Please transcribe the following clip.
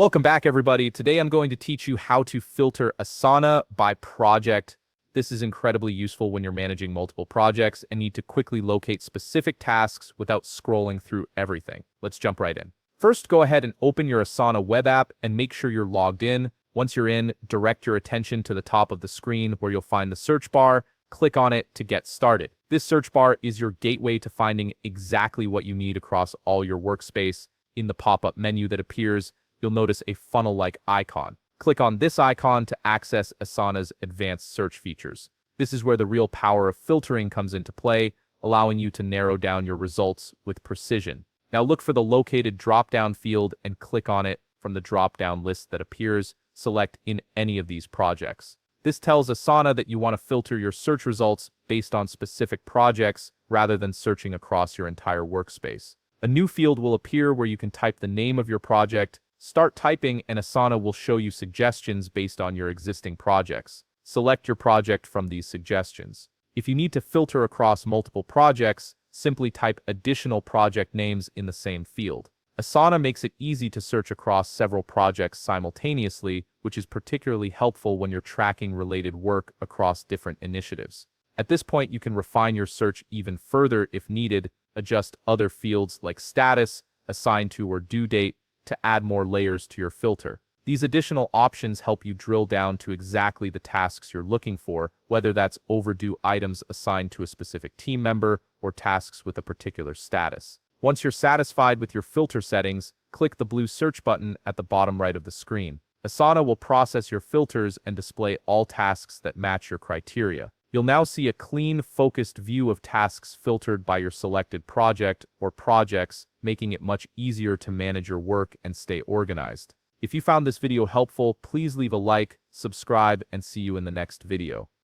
Welcome back, everybody. Today I'm going to teach you how to filter Asana by project. This is incredibly useful when you're managing multiple projects and need to quickly locate specific tasks without scrolling through everything. Let's jump right in. First, go ahead and open your Asana web app and make sure you're logged in. Once you're in, direct your attention to the top of the screen where you'll find the search bar. Click on it to get started. This search bar is your gateway to finding exactly what you need across all your workspace. In the pop-up menu that appears, you'll notice a funnel-like icon. Click on this icon to access Asana's advanced search features. This is where the real power of filtering comes into play, allowing you to narrow down your results with precision. Now look for the located drop-down field and click on it from the drop-down list that appears. Select in any of these projects. This tells Asana that you want to filter your search results based on specific projects rather than searching across your entire workspace. A new field will appear where you can type the name of your project. Start typing and Asana will show you suggestions based on your existing projects. Select your project from these suggestions. If you need to filter across multiple projects, simply type additional project names in the same field. Asana makes it easy to search across several projects simultaneously, which is particularly helpful when you're tracking related work across different initiatives. At this point, you can refine your search even further if needed, adjust other fields like status, assign to or due date, to add more layers to your filter. These additional options help you drill down to exactly the tasks you're looking for, whether that's overdue items assigned to a specific team member or tasks with a particular status. Once you're satisfied with your filter settings, click the blue search button at the bottom right of the screen. Asana will process your filters and display all tasks that match your criteria. You'll now see a clean, focused view of tasks filtered by your selected project or projects, making it much easier to manage your work and stay organized. If you found this video helpful, please leave a like, subscribe, and see you in the next video.